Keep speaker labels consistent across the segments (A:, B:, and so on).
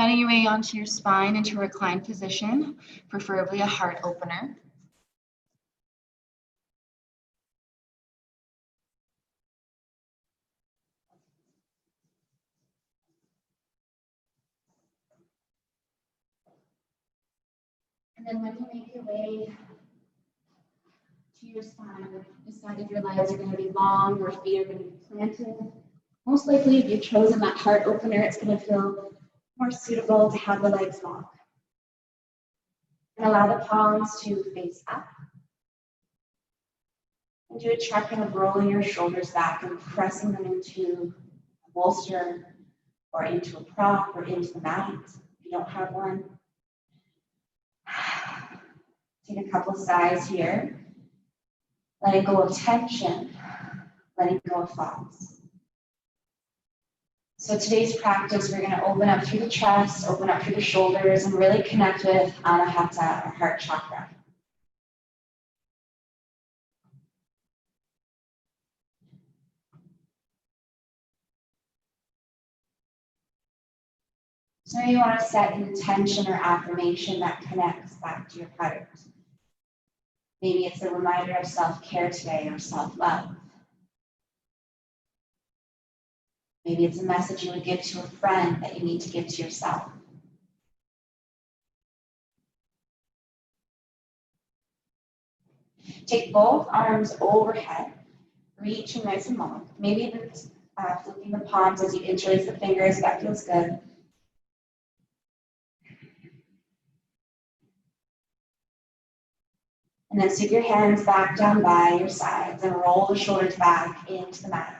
A: Finding your way onto your spine into a reclined position, preferably a heart opener. And then when you make your way to your spine, decide if your legs are going to be long, your feet are going to be planted. Most likely, if you've chosen that heart opener, it's going to feel more suitable to have the legs long. And allow the palms to face up. And do a check-in of rolling your shoulders back and pressing them into a bolster or into a prop or into the mat if you don't have one. Take a couple sighs here. Letting go of tension, letting go of thoughts. So today's practice, we're going to open up through the chest, open up through the shoulders, and really connect with Anahata, our heart chakra. So you want to set an intention or affirmation that connects back to your heart. Maybe it's a reminder of self-care today or self-love. Maybe it's a message you would give to a friend that you need to give to yourself. Take both arms overhead, reaching nice and long. Maybe even flipping the palms as you interlace the fingers, that feels good. And then scoop your hands back down by your sides and roll the shoulders back into the mat.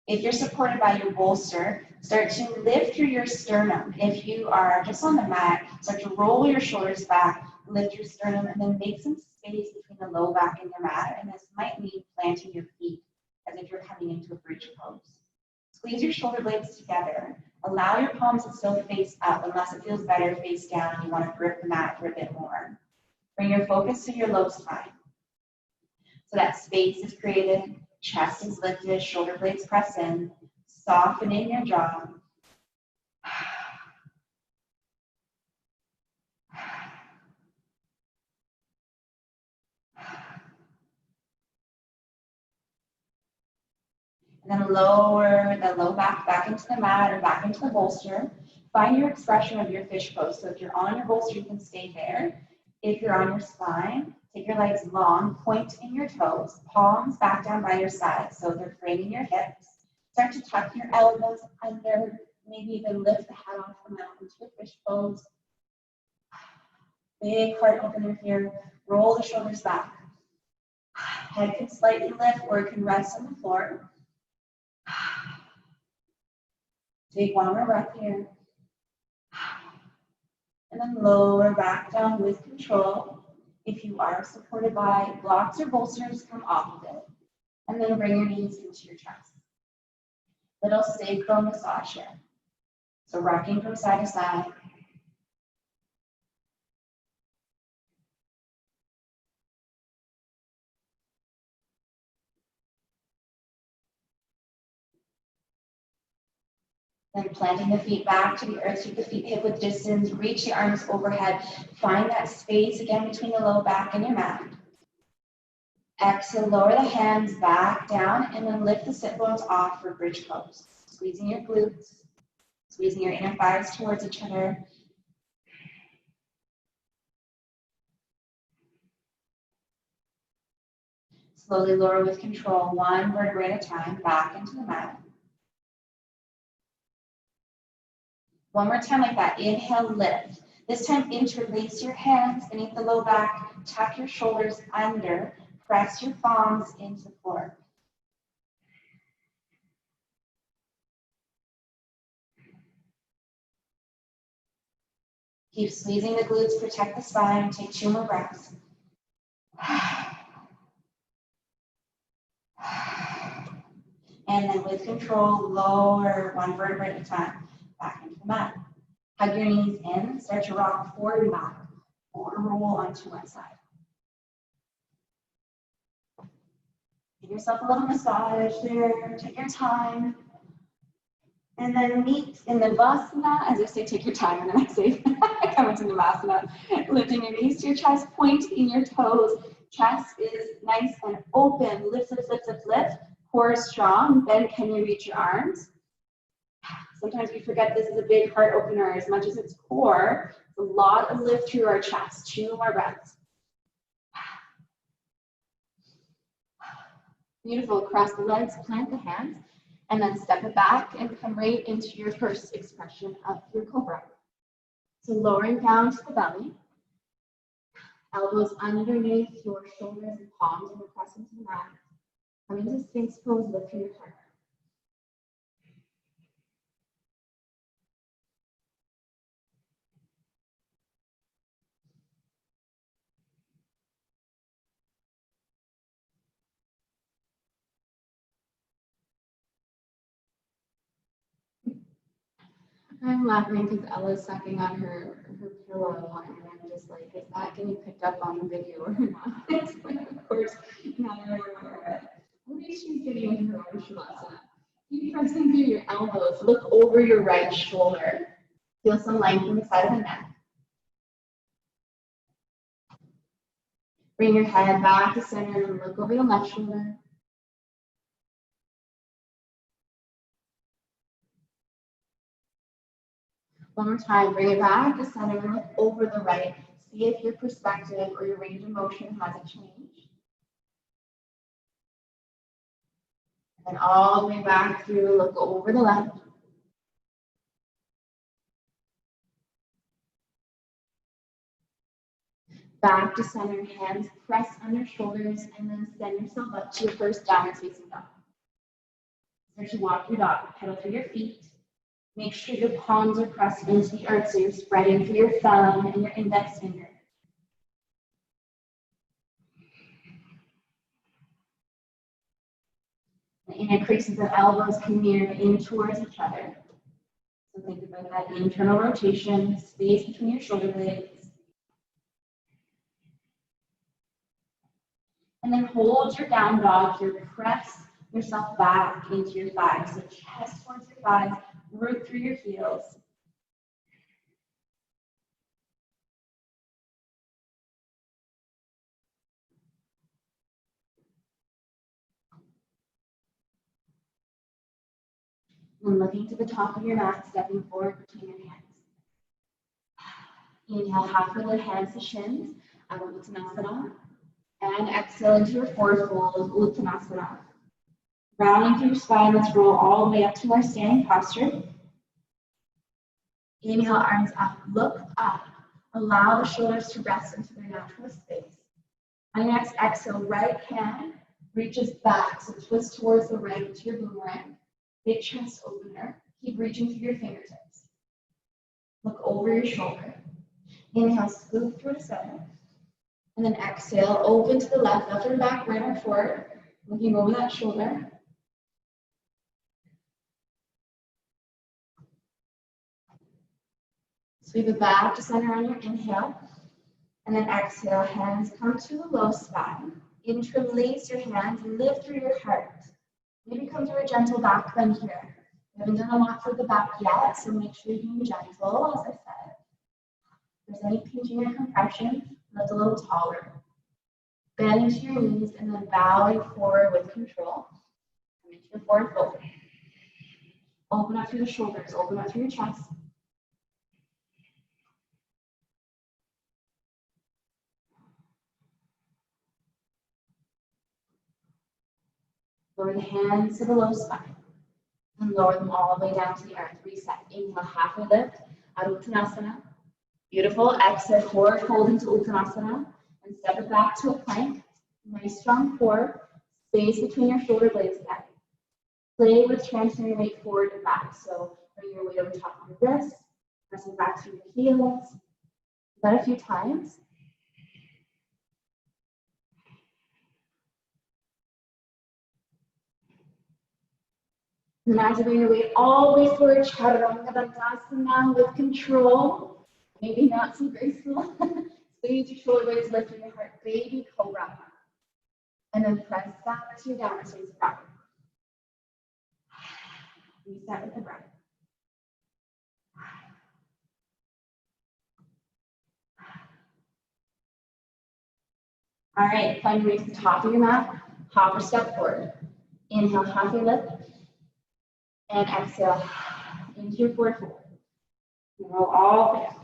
A: If you're supported by your bolster, start to lift through your sternum. If you are just on the mat, start to roll your shoulders back, lift your sternum, and then make some space between the low back and your mat. And this might mean planting your feet as if you're coming into a bridge pose. Squeeze your shoulder blades together. Allow your palms to still face up unless it feels better face down and you want to grip the mat for a bit more. Bring your focus to your low spine. So that space is created, chest is lifted, shoulder blades press in, softening your jaw. And then lower the low back into the mat or back into the bolster. Find your expression of your fish pose. So if you're on your bolster, you can stay there. If you're on your spine, take your legs long, point in your toes, palms back down by your sides so they're framing your hips. Start to tuck your elbows under, maybe even lift the head off the mat into a fish pose. Big heart opener here. Roll the shoulders back. Head can slightly lift or it can rest on the floor. Take one more breath here. And then lower back down with control. If you are supported by blocks or bolsters, come off of it. And then bring your knees into your chest. Little sacral massage here. So rocking from side to side. Then planting the feet back to the earth, keep the feet hip width distance, reach the arms overhead. Find that space again between the low back and your mat. Exhale, lower the hands back down and then lift the sit bones off for bridge pose. Squeezing your glutes, squeezing your inner thighs towards each other. Slowly lower with control, one vertebrae at a time, back into the mat. One more time like that. Inhale, lift. This time, interlace your hands beneath the low back, tuck your shoulders under, press your palms into the floor. Keep squeezing the glutes, protect the spine. Take 2 more breaths. And then with control, lower one vertebrae at a time, back into the mat. Hug your knees in, start to rock forward and back, or roll onto one side. Give yourself a little massage there, take your time. And then meet in Navasana. As I say, take your time, and then I say, come into Navasana. Lifting your knees to your chest, pointing your toes. Chest is nice and open. Lift, lift, lift, lift, lift. Core is strong. Then can you reach your arms? Sometimes we forget this is a big heart opener. As much as it's core, it's a lot of lift through our chest. 2 more breaths. Beautiful. Cross the legs, plant the hands, and then step it back and come right into your first expression of your cobra. So lowering down to the belly, elbows underneath your shoulders and palms, and we're pressing to the mat. Come into Sphinx pose, lift through your heart. I'm laughing because Ella's sucking on her pillow, and I'm just like, is that getting picked up on the video or not? Of course, not everywhere. At least she's getting into her own shavasana. Keep pressing through your elbows. Look over your right shoulder. Feel some length in the side of the neck. Bring your head back to center and look over the left shoulder. One more time, bring it back to center and look over the right. See if your perspective or your range of motion hasn't changed. And then all the way back through, look over the left. Back to center, hands press under shoulders, and then send yourself up to your first downward facing dog. Start to walk your dog, pedal through your feet. Make sure your palms are pressed into the earth, so you're spreading through your thumb and your index finger. The inner creases of elbows can mirror in towards each other. So think about that internal rotation, space between your shoulder blades. And then hold your down dog here. Press yourself back into your thighs. So chest towards your thighs, root through your heels. And looking to the top of your mat, stepping forward between your hands. Inhale, halfway lift hands to shins, Uttanasana. And exhale into your forward fold, Uttanasana. Rounding through your spine, let's roll all the way up to our standing posture. Inhale, arms up, look up. Allow the shoulders to rest into their natural space. On your next exhale, right hand reaches back, so twist towards the right to your boomerang. Big chest opener. Keep reaching through your fingertips. Look over your shoulder. Inhale, scoop through the center. And then exhale, open to the left and back, right arm forward. Looking over that shoulder. Sweep it back to center on your inhale. And then exhale, hands come to the low spine. Interlace your hands, lift through your heart. Maybe come to a gentle back bend here. We haven't done a lot for the back yet, so make sure you're being gentle, as I said. If there's any pinching or compression, lift a little taller. Bend into your knees and then bowing forward with control. Come into your forward fold. Open up through the shoulders, open up through your chest. Lower the hands to the low spine and lower them all the way down to the earth. Reset. Inhale, halfway lift, Uttanasana. Beautiful. Exhale, forward fold into Uttanasana and step it back to a plank. Nice strong core. Space between your shoulder blades again. Play with transferring your weight forward and back. So bring your weight over top of your wrist, pressing back through your heels. Do that a few times. Imagine bringing your weight all the way forward, Chaturanga Dandasana with control. Maybe not so graceful. Squeeze your shoulder blades, lift your heart, baby cobra. And then press back to your downward facing dog. Reset with the breath. All right, find your way to the top of your mat, hop or step forward. Inhale, halfway lift, and exhale into your forward fold. Roll all the way up.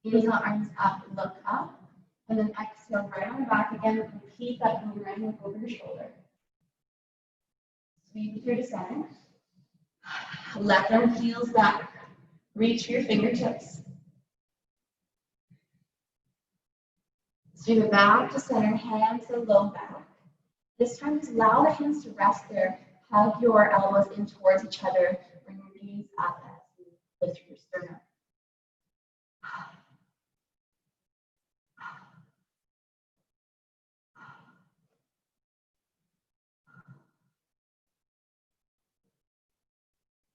A: Inhale, arms up, look up, and then exhale, right on back again. Repeat that when you're right look over your shoulder. Sweep through to center. Left arm heels back. Reach for your fingertips. Sweep it back to center, hands to low back. This time, just allow the hands to rest there. Hug your elbows in towards each other. Bring your knees up as you lift your sternum.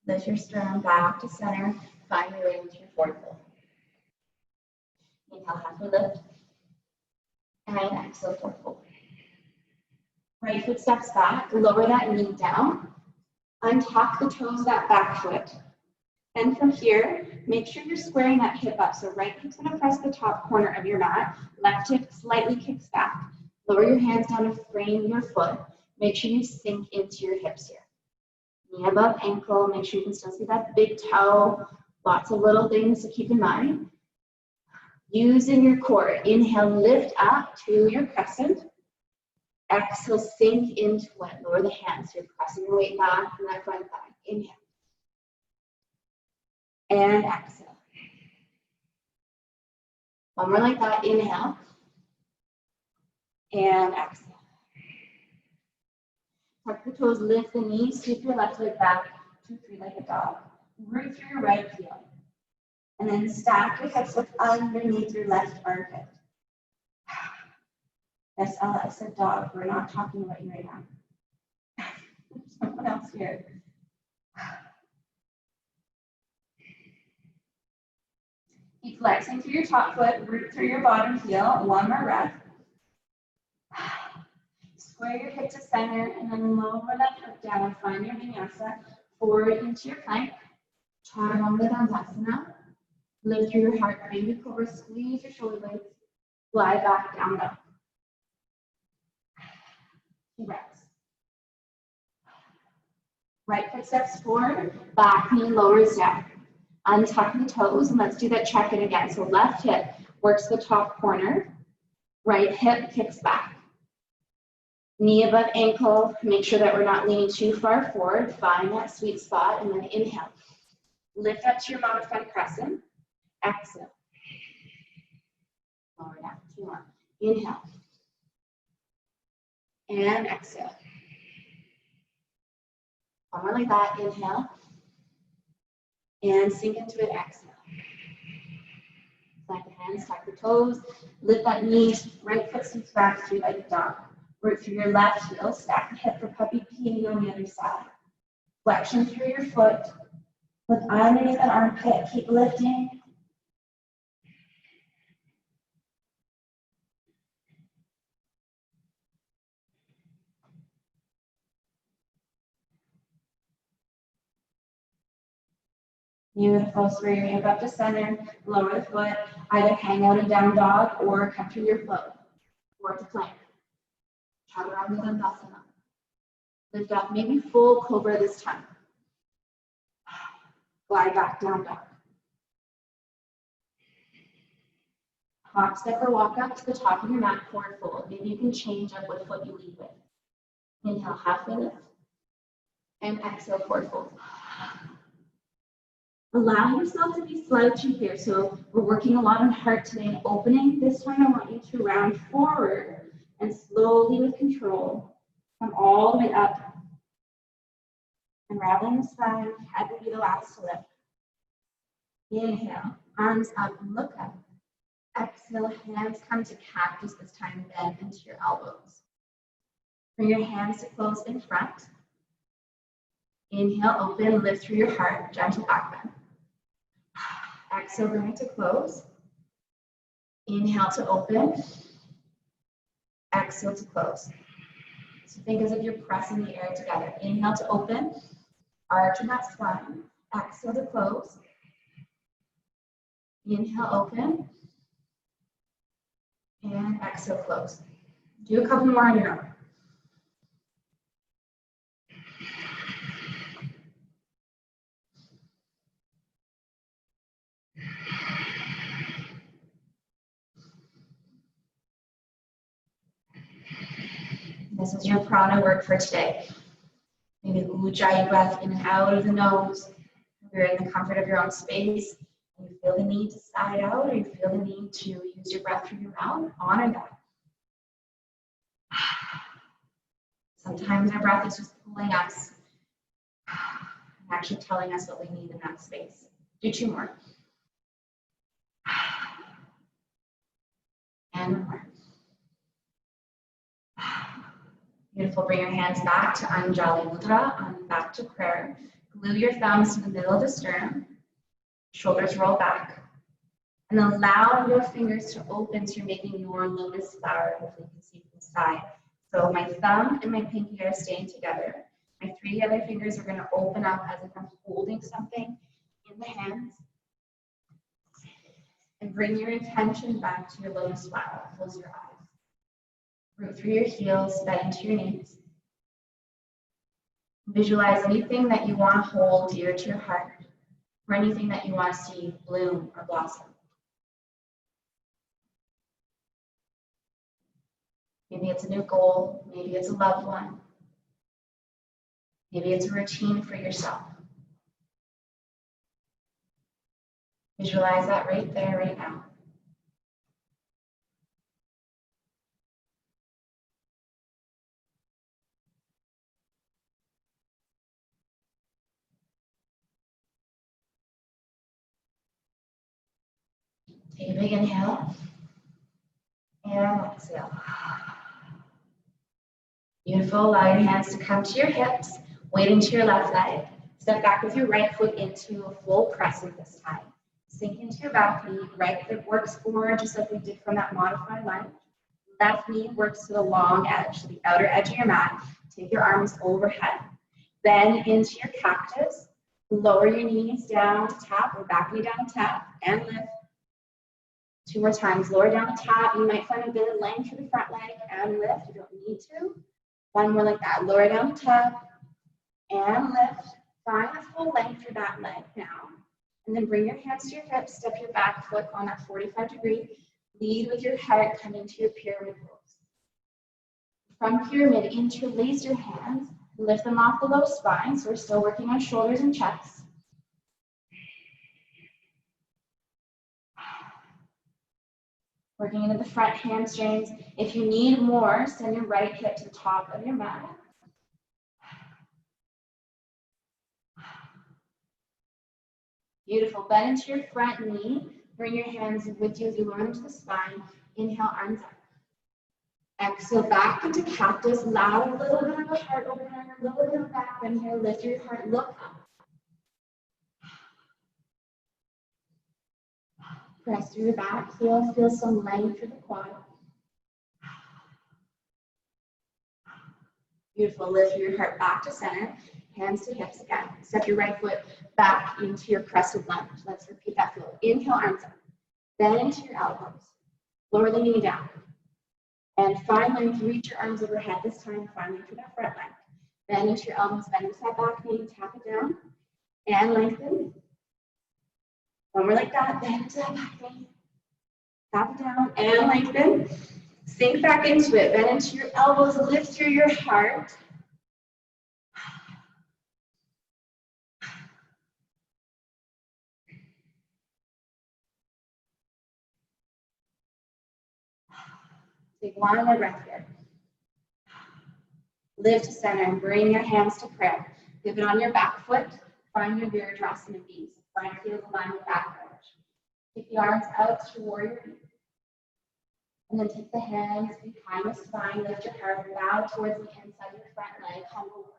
A: Lift your sternum back to center. Find your way into your forward fold. Inhale, halfway lift. And exhale, forward fold. Right foot steps back. Lower that knee down. Untuck the toes of that back foot. And from here, make sure you're squaring that hip up. So right hip's going to press the top corner of your mat. Left hip slightly kicks back. Lower your hands down to frame your foot. Make sure you sink into your hips here. Knee above ankle. Make sure you can still see that big toe. Lots of little things to keep in mind. Using your core. Inhale, lift up to your crescent. Exhale, sink into it. Lower the hands. You're pressing your weight back from that front thigh. Inhale. And exhale. One more like that. Inhale. And exhale. Tuck the toes, lift the knees, sweep your left leg back to three-legged dog. Root through your right heel. And then stack your hips with underneath your left armpit. Yes, Ella, I said dog. We're not talking about you right now. There's someone else here. Keep flexing through your top foot, root through your bottom heel. One more breath. Square your hip to center and then lower that foot down. Find your vinyasa. Forward into your plank. Chaturanga Dandasana. Lift through your heart. Baby cobra. Squeeze your shoulder blades. Glide back down dog. Breaths. Right foot steps forward. Back knee lowers down. Untuck the toes, and let's do that check in again. So left hip works the top corner, right hip kicks back. Knee above ankle, make sure that we're not leaning too far forward. Find that sweet spot, and then inhale. Lift up to your modified crescent. Exhale. Lower down. 2 more. Inhale. And exhale. One more like that. Inhale. And sink into it, exhale. Stack the hands, tuck the toes, lift that knee, right foot sinks back, three-legged dog. Root through your left heel, stack the hip for puppy pee on the other side. Flexion through your foot, look underneath that armpit, keep lifting. Beautiful. Square your hip up to center, lower the foot, either hang out and down dog or come through your float. Or to plank. Chaturanga Dandasana. Lift up, maybe full cobra this time. Glide back down dog. Hop, step, or walk up to the top of your mat, forward fold. Maybe you can change up what foot you lead with. Inhale, halfway lift. And exhale, forward fold. Allow yourself to be slouchy here. So we're working a lot on heart today and opening. This time I want you to round forward and slowly with control come all the way up. Unraveling the spine, head will be the last to lift. Inhale, arms up and look up. Exhale, hands come to cactus this time, bend into your elbows. Bring your hands to close in front. Inhale, open, lift through your heart, gentle back bend. Exhale, bring it to close. Inhale to open. Exhale to close. So think as if you're pressing the air together. Inhale to open. Arching that spine. Exhale to close. Inhale, open.
B: And exhale, close. Do a couple more on your own. This is your prana work for today. Maybe ujjayi breath in and out of the nose. If you're in the comfort of your own space, and you feel the need to sigh it out, or you feel the need to use your breath through your mouth, honor that. Sometimes our breath is just pulling us, and actually telling us what we need in that space. Do 2 more. And 1 more. Beautiful. Bring your hands back to Anjali Mudra, back to prayer. Glue your thumbs to the middle of the sternum. Shoulders roll back. And allow your fingers to open so you're making your lotus flower. Hopefully you can see from the side. So my thumb and my pinky are staying together. My 3 other fingers are going to open up as if I'm holding something in the hands. And bring your attention back to your lotus flower. Close your eyes. Root through your heels, bend into your knees. Visualize anything that you want to hold dear to your heart, or anything that you want to see bloom or blossom. Maybe it's a new goal, maybe it's a loved one, maybe it's a routine for yourself. Visualize that right there, right now. Take a big inhale and exhale. Beautiful. Allow your hands to come to your hips, weight into your left leg. Step back with your right foot into a full crescent this time. Sink into your back knee. Right foot works forward, just like we did from that modified lunge. Left knee works to the long edge, to the outer edge of your mat. Take your arms overhead. Bend into your cactus. Lower your knees down to tap, or back knee down to tap, and lift. 2 more times. Lower down to tap. You might find a bit of length through the front leg, and lift. You don't need to. 1 more like that. Lower down to tap, and lift. Find the full length through that leg now. And then bring your hands to your hips. Step your back foot on that 45-degree. Lead with your heart. Come into your pyramid pose. From pyramid, interlace your hands. Lift them off the low spine. So we're still working on shoulders and chest. Working into the front hamstrings. If you need more, send your right hip to the top of your mat. Beautiful. Bend into your front knee. Bring your hands with you as you lower into the spine. Inhale, arms up. Exhale, back into cactus. Allow a little bit of a heart opener, a little bit of back bend here. Lift your heart, look up. Press through the back heel, feel some length through the quad. Beautiful. Lift your heart back to center. Hands to hips again. Step your right foot back into your crescent lunge. Let's repeat that flow. Inhale, arms up. Bend into your elbows. Lower the knee down. And find length. Reach your arms overhead. This time, find length through that front leg. Bend into your elbows. Bend into that back knee. Tap it down. And lengthen. 1 more like that. Bend into that back knee. Tap it down. And lengthen. Sink back into it. Bend into your elbows. Lift through your heart. Take 1 more breath here. Lift to center and bring your hands to prayer. Pivot on your back foot. Find your Virabhadrasana bees. Find heels aligned with back edge. Take the arms out to warrior. And then take the hands behind the spine. Lift your heart. Bow towards the inside of your front leg. Humble warrior.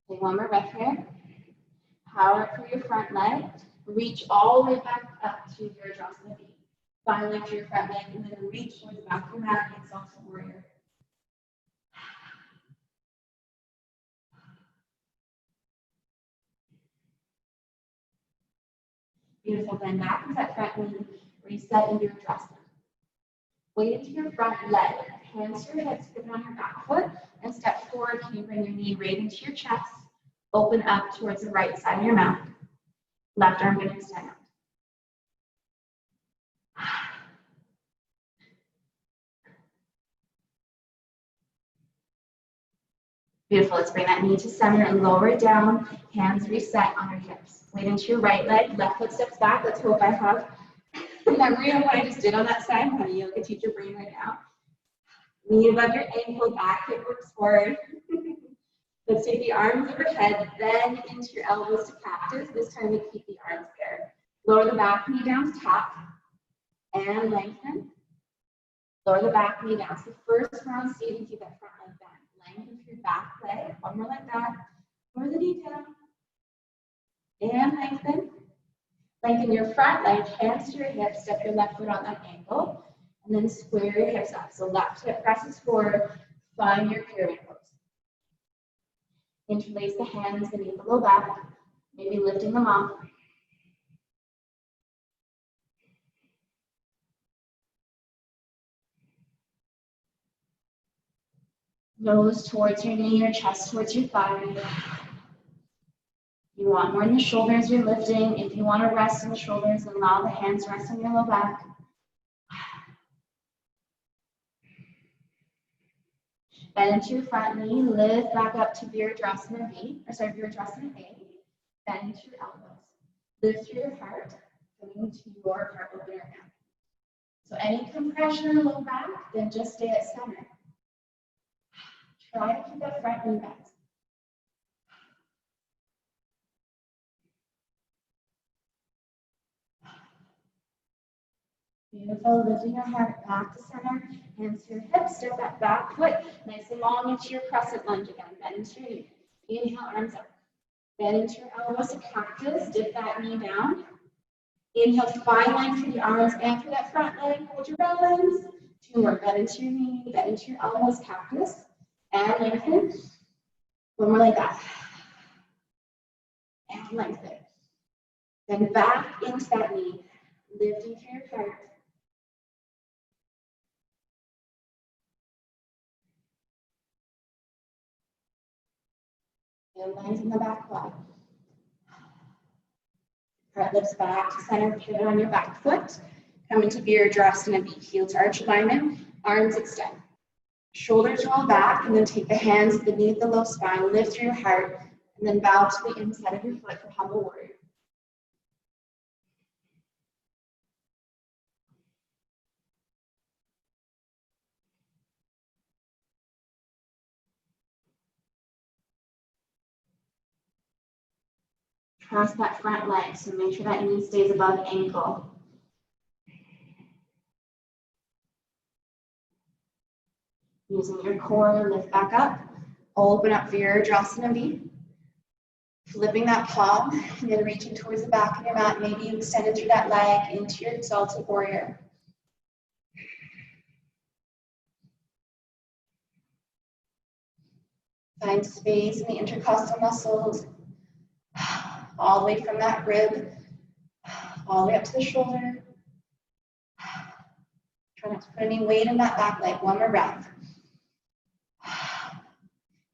B: Take 1 more breath here. Power through your front leg. Reach all the way back up to your Virabhadrasana bee. Find length through your front leg and then reach towards the back of your mat, exalted warrior. Beautiful, bend back with that front knee, reset into your Anahata. Weight into your front leg, hands to your hips, put it on your back foot, and step forward. Can you bring your knee right into your chest? Open up towards the right side of your mat. Left arm going to extend out. Beautiful. Let's bring that knee to center and lower it down. Hands reset on your hips. Weight into your right leg. Left foot steps back. Let's hope I have a memory of what I just did on that side. I'm a yoga teacher brain right now. Knee above your ankle, back hip works forward. Let's take the arms overhead, then into your elbows to cactus. This time we keep the arms there. Lower the back knee down to top and lengthen. Lower the back knee down. So first round seating, keep that front leg bent. Lengthen through your back leg. One more like that. Lower the knee down. And lengthen. Lengthen your front leg, hands to your hips. Step your left foot on that ankle. And then square your hips up. So left hip presses forward. Find your pyramid pose. Interlace the hands beneath the low back. Maybe lifting them up. Nose towards your knee, your chest towards your thigh. You want more in the shoulders, you're lifting. If you want to rest in the shoulders, allow the hands to rest on your low back. Bend into your front knee, lift back up to Virabhadrasana B, or sorry, Virabhadrasana A. Bend into your elbows. Lift through your heart, coming to your heart opener now. So any compression in the low back, then just stay at center. Try to keep that front knee bent. Beautiful, lifting your heart back to center, hands to your hips, step that back foot, nice and long into your crescent lunge again, bend into your knee. Inhale, arms up. Bend into your elbows to cactus, dip that knee down. Inhale, find length through the arms and through that front leg, hold your balance. Two more, bend into your knee, bend into your elbows, cactus, and lengthen. One more like that. And lengthen. Then back into that knee, lifting through your heart. And lengthen the back quad. Heart lifts back to center, pivot on your back foot. Come into Virabhadrasana B, heel to arch alignment, arms extend. Shoulders roll back, and then take the hands beneath the low spine, lift through your heart, and then bow to the inside of your foot for humble warrior. Cross that front leg, so make sure that knee stays above ankle. Using your core, lift back up. Open up Virabhadrasana B. Flipping that palm, and then reaching towards the back of your mat. Maybe you extend it through that leg into your exalted warrior. Find space in the intercostal muscles, all the way from that rib, all the way up to the shoulder. Try not to put any weight in that back leg. One more breath.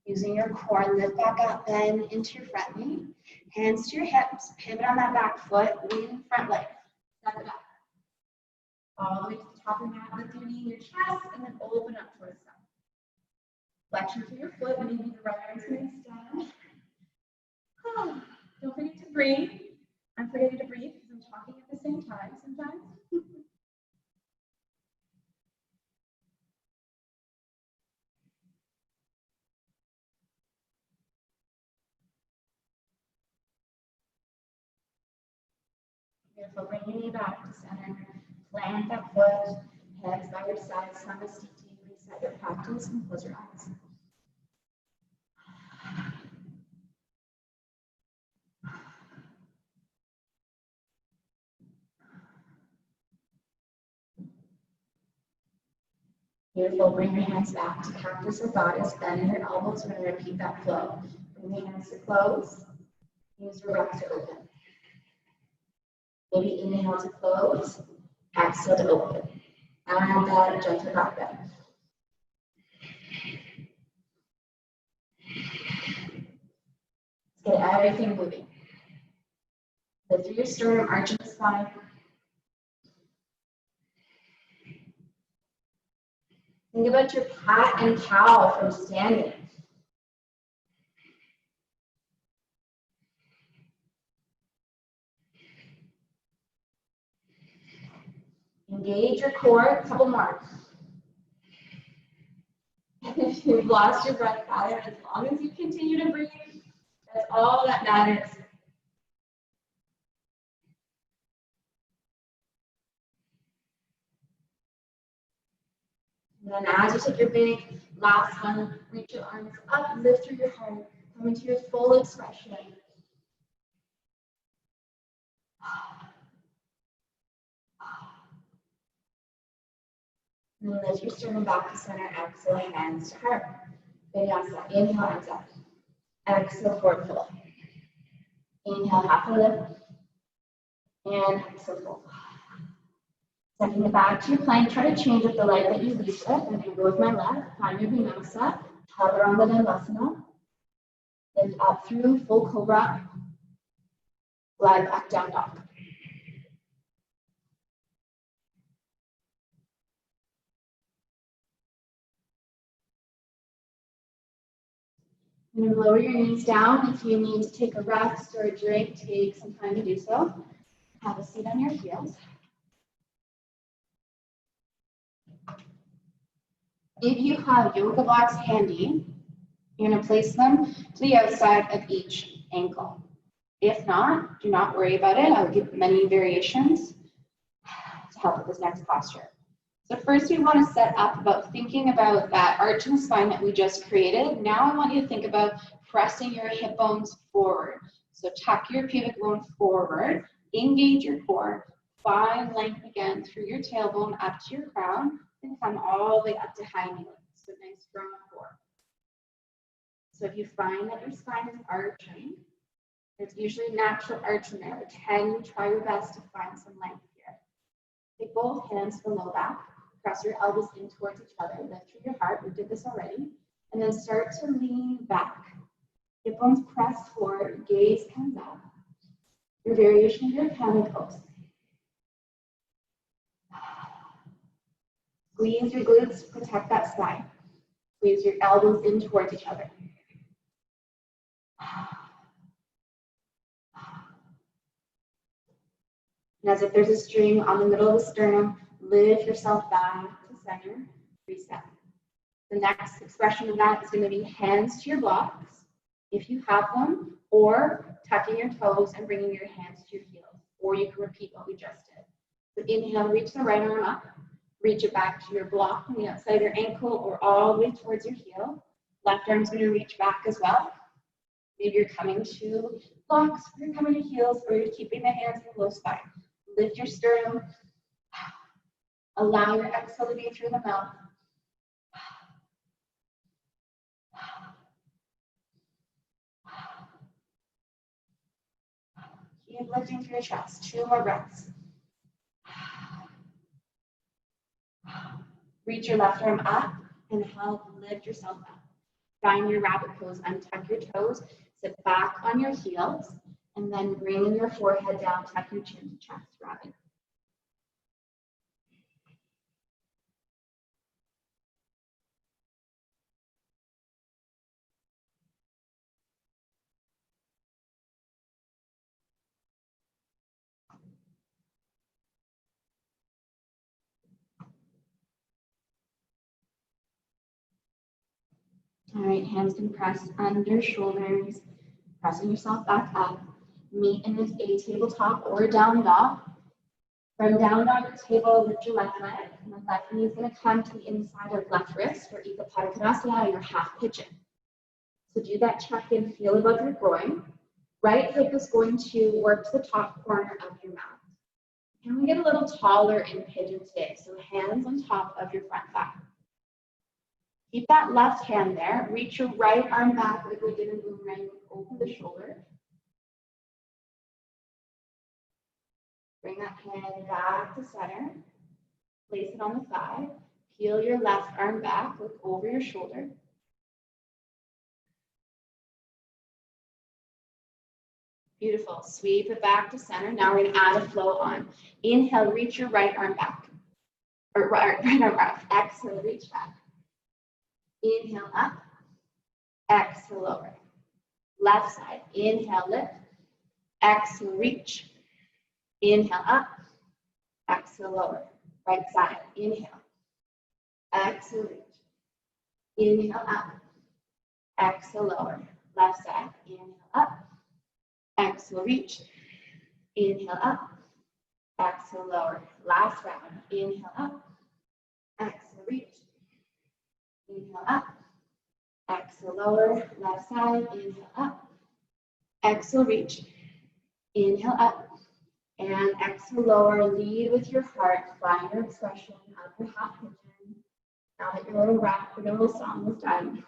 B: Using your core, lift back up, bend into your front knee. Hands to your hips, pivot on that back foot, lean front leg. Step it up. All the way to the top of your mat, lift your knee in your chest, and then open up towards the sun. Flexion through your foot, maybe the right arm's going to extend. Don't forget to breathe. I'm forgetting to breathe because I'm talking at the same time sometimes. Beautiful. Bring your knee back to center. Plant that foot. Hands by your side. Samastiti. Reset your practice and close your eyes. Beautiful. Bring your hands back to cactus or goddess. Bend your elbows. We're going to repeat that flow. Bring your hands to close. Use your breath to open. Maybe inhale to close. Exhale to open. And that gentle back bend. Let's get everything moving. Lift through your sternum, arch the spine. Think about your cat and cow from standing. Engage your core, a couple more. If you've lost your breath, gather as long as you continue to breathe. That's all that matters. And then as you take your big last one, reach your arms up, lift through your heart, come into your full expression. And then lift your sternum back to center, exhale, hands to heart. Vinyasa, inhale, hands up. Exhale, forward fold. Inhale, half a lift. And exhale, fold. Stepping it back to your plank, try to change up the leg that you lead with. I'm going to go with my left, find your vinyasa, chaturanga dandasana. Lift up through full cobra. Glide back down dog. And then lower your knees down. If you need to take a rest or a drink, take some time to do so. Have a seat on your heels. If you have yoga blocks handy, you're going to place them to the outside of each ankle. If not, do not worry about it. I'll give many variations to help with this next posture. So first we want to set up about thinking about that arch in the spine that we just created. Now I want you to think about pressing your hip bones forward. So tuck your pubic bone forward, engage your core, find length again through your tailbone up to your crown, and come all the way up to high knee. So nice strong core. So if you find that your spine is arching, there's usually a natural arch in there, but can you try your best to find some length here? Take both hands to the low back. Press your elbows in towards each other. Lift through your heart. We did this already. And then start to lean back. Hip bones pressed forward. Gaze comes up. Your variation here, camel pose. Squeeze your glutes. Protect that spine. Squeeze your elbows in towards each other. And as if there's a string on the middle of the sternum, lift yourself back to center, reset. The next expression of that is going to be hands to your blocks, if you have them, or tucking your toes and bringing your hands to your heels, or you can repeat what we just did. So inhale, reach the right arm up, reach it back to your block on the outside of your ankle, or all the way towards your heel. Left arm's going to reach back as well. Maybe you're coming to blocks, you're coming to heels, or you're keeping the hands in the low spine. Lift your sternum. Allow your exhale to be through the mouth. Keep lifting through your chest. 2 more breaths. Reach your left arm up and help lift yourself up. Find your rabbit pose. Untuck your toes. Sit back on your heels. And then bring your forehead down. Tuck your chin to chest. Rabbit. All right, hands can press under shoulders, pressing yourself back up. Meet in a tabletop or a down dog. From down dog or table, lift your left leg, and the left knee is going to come to the inside of left wrist or Ekapada Konasana, your half pigeon. So do that check in, feel above your groin. Right hip is going to work to the top corner of your mat. Can we get a little taller in pigeon today? So hands on top of your front thigh. Keep that left hand there. Reach your right arm back like we did in boomerang. Open the shoulder. Bring that hand back to center. Place it on the thigh. Peel your left arm back. Look over your shoulder. Beautiful. Sweep it back to center. Now we're going to add a flow on. Inhale, reach your right arm back. Or right arm up. Exhale, reach back. Inhale, up. Exhale, lower. Left side. Inhale, lift. Exhale, reach. Inhale, up. Exhale, lower. Right side. Inhale. Exhale, reach. Inhale, up. Exhale, lower. Left side. Inhale, up. Exhale, reach. Inhale, up. Exhale, lower. Last round. Inhale, up. Exhale, reach. Inhale, up. Exhale, lower. Left side. Inhale, up. Exhale, reach. Inhale, up. And exhale, lower. Lead with your heart. Find your expression of your half pigeon. Now that your little rap, your little song is done.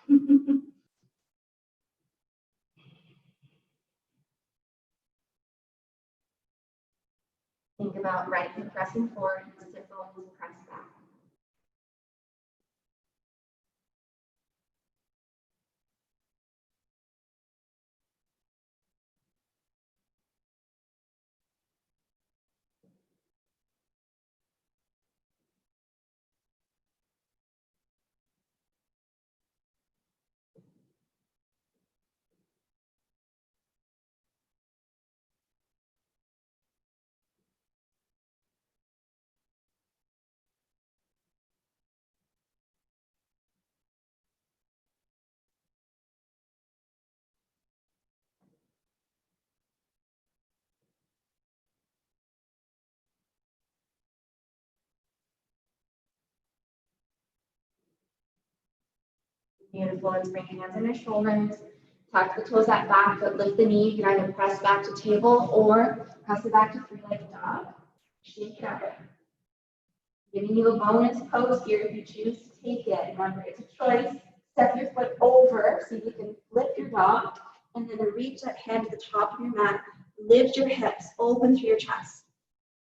B: Think about right hip pressing forward, sit bones press back. Beautiful. Let's bring hands on your shoulders. Tuck the toes at back, but lift the knee. You can either press back to table or press it back to three-legged dog. Shake it up. Giving you a bonus pose here if you choose to take it. Remember, it's a choice. Step your foot over so you can flip your dog, and then reach that hand to the top of your mat. Lift your hips, open through your chest.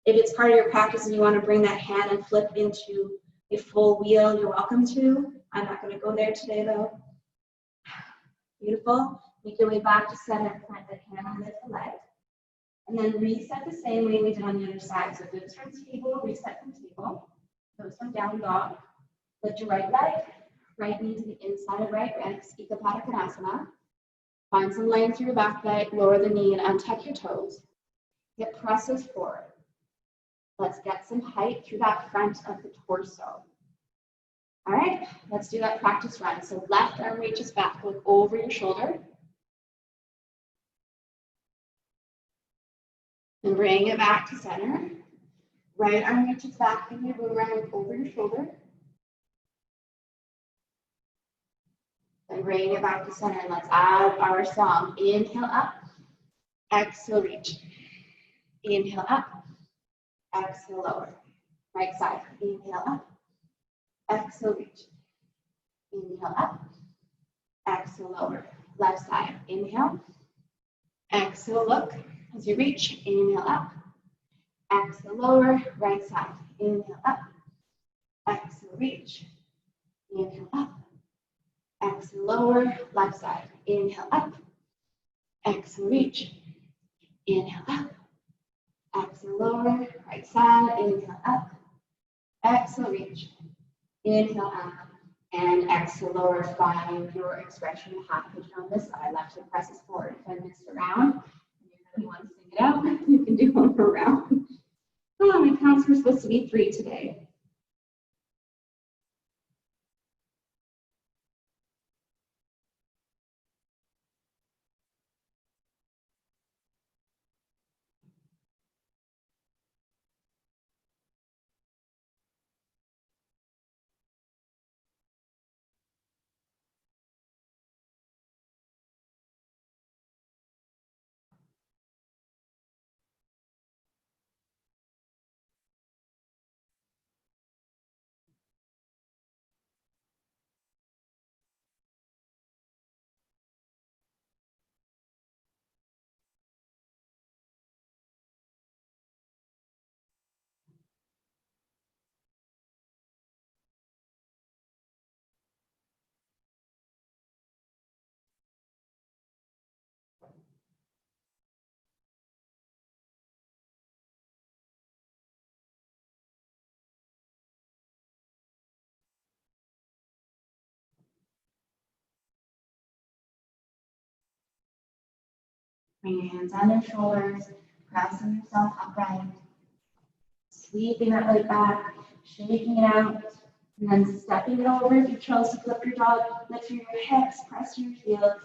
B: If it's part of your practice and you want to bring that hand and flip into a full wheel, you're welcome to. I'm not going to go there today though. Beautiful. Make your way back to center, plant that hand on the leg. And then reset the same way we did on the other side. So if it's from table, reset from table. Goes from down dog. Lift your right leg, right knee to the inside of right ribs, Ekapada Konasana. Find some length through your back leg, lower the knee and untuck your toes. Hip presses forward. Let's get some height through that front of the torso. All right, let's do that practice run. So left arm reaches back, look over your shoulder. And bring it back to center. Right arm reaches back in your boomerang, look over your shoulder. And bring it back to center. And let's add our song. Inhale up, exhale reach. Inhale up, exhale lower. Right side, inhale up. Exhale, reach. Inhale up. Exhale, lower. Left side. Inhale. Exhale, look. As you reach, inhale up. Exhale, lower. Right side. Inhale up. Exhale, reach. Inhale up. Exhale, lower. Left side. Inhale up. Exhale, reach. Inhale up. Exhale, lower. Right side. Inhale up. Exhale, reach. Inhale up and exhale, lower. Find your expression, half pigeon on this side. Left hip presses forward. If I missed a round and you really want to sing it out, you can do one more round. Oh, my counts were supposed to be 3 today. Bring your hands on your shoulders, pressing yourself upright, sweeping that leg back, shaking it out, and then stepping it over. If you chose to flip your dog, lift through your hips, press your heels,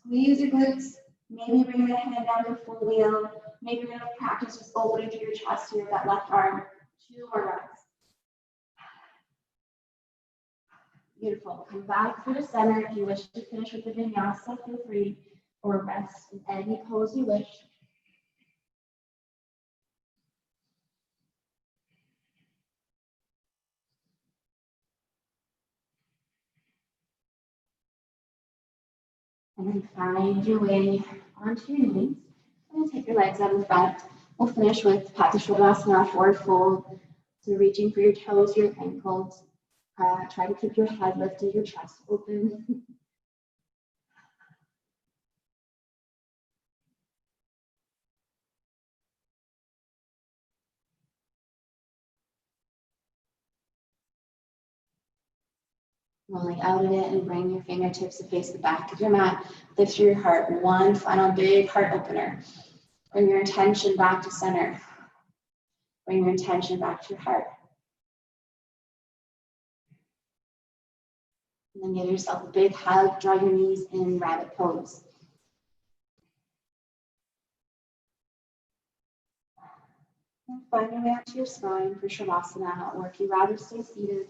B: squeeze your glutes. Maybe bring the hand down to full wheel. Maybe you're going to practice just opening through your chest here with that left arm. 2 more reps. Beautiful. Come back through the center. If you wish to finish with the vinyasa, feel free, or rest in any pose you wish. And then find your way onto your knees. And take your legs out in front. We'll finish with Padmasana, forward fold. So reaching for your toes, your ankles. Try to keep your head lifted, your chest open. Rolling out of it and bring your fingertips to face the back of your mat. Lift through your heart. One final big heart opener. Bring your intention back to center. Bring your intention back to your heart. And then give yourself a big hug. Draw your knees in rabbit pose. And find your way out to your spine for Shavasana, or if you'd rather stay seated,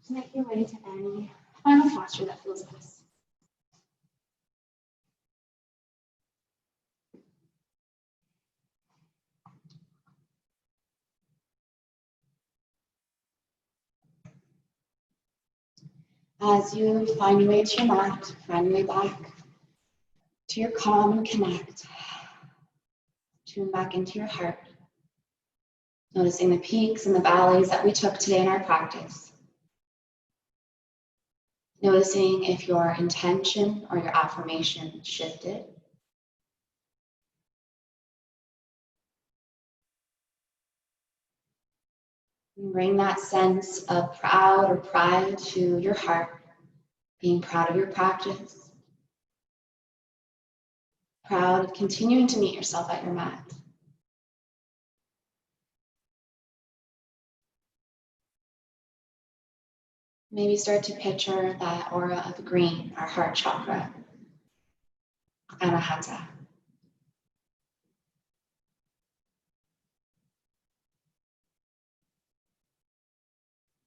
B: to make your way to any final posture that feels best. As you find your way to your mat, find your way back to your calm and connect. Tune back into your heart. Noticing the peaks and the valleys that we took today in our practice. Noticing if your intention or your affirmation shifted. And bring that sense of proud or pride to your heart, being proud of your practice, proud of continuing to meet yourself at your mat. Maybe start to picture that aura of green, our heart chakra, Anahata.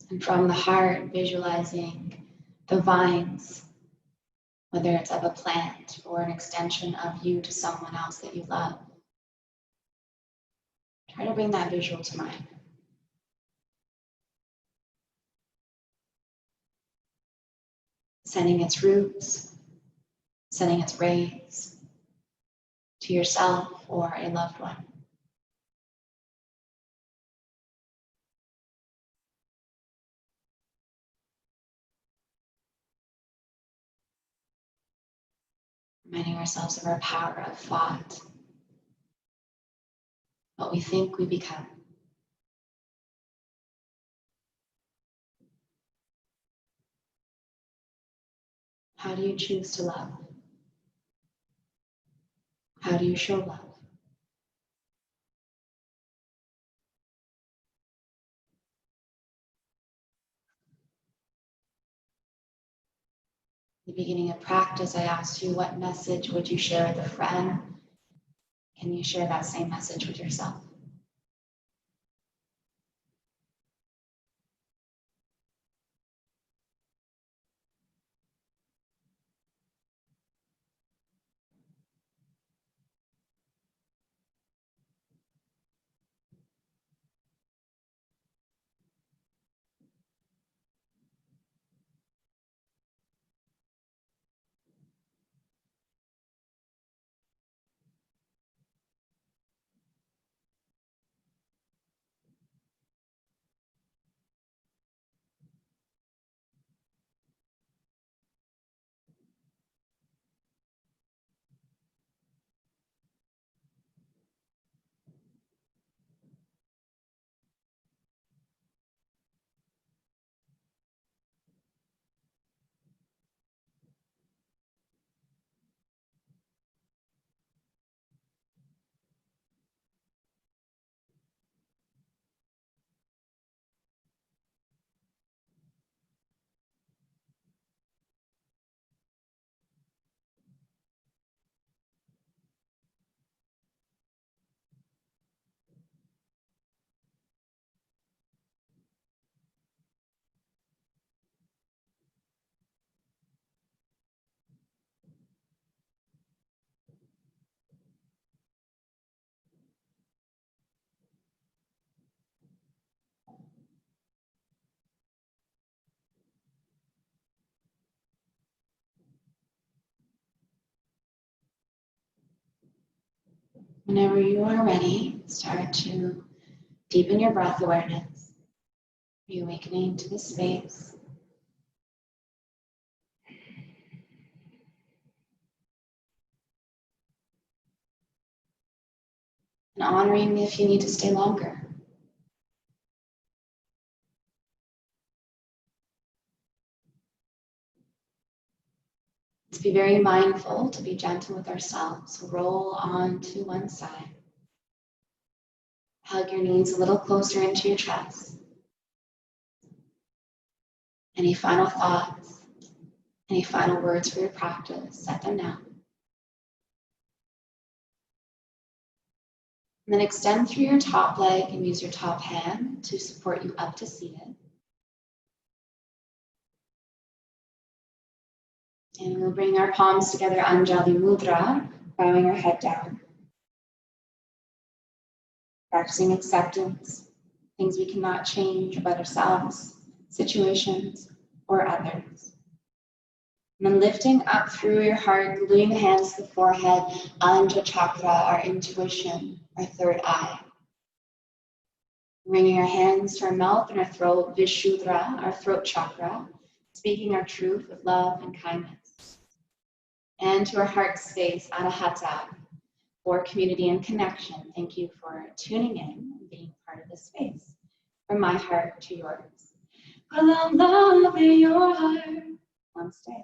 B: And from the heart, visualizing the vines, whether it's of a plant or an extension of you to someone else that you love. Try to bring that visual to mind. Sending its roots, sending its rays to yourself or a loved one. Reminding ourselves of our power of thought, what we think we become. How do you choose to love? How do you show love? At the beginning of practice, I asked you, what message would you share with a friend? Can you share that same message with yourself?
A: Whenever you are ready, start to deepen your breath awareness, reawakening to the space. And honoring if you need to stay longer. Let's be very mindful to be gentle with ourselves. So roll on to one side. Hug your knees a little closer into your chest. Any final thoughts? Any final words for your practice? Set them down. And then extend through your top leg and use your top hand to support you up to seated. And we'll bring our palms together, Anjali Mudra, bowing our head down. Practicing acceptance, things we cannot change about ourselves, situations, or others. And then lifting up through your heart, gluing the hands to the forehead, Anahata chakra, our intuition, our third eye. Bringing our hands to our mouth and our throat, Vishuddha, our throat chakra, speaking our truth with love and kindness. And to our heart space, Anahata, for community and connection. Thank you for tuning in and being part of this space. From my heart to yours. Put love in your heart. Namaste.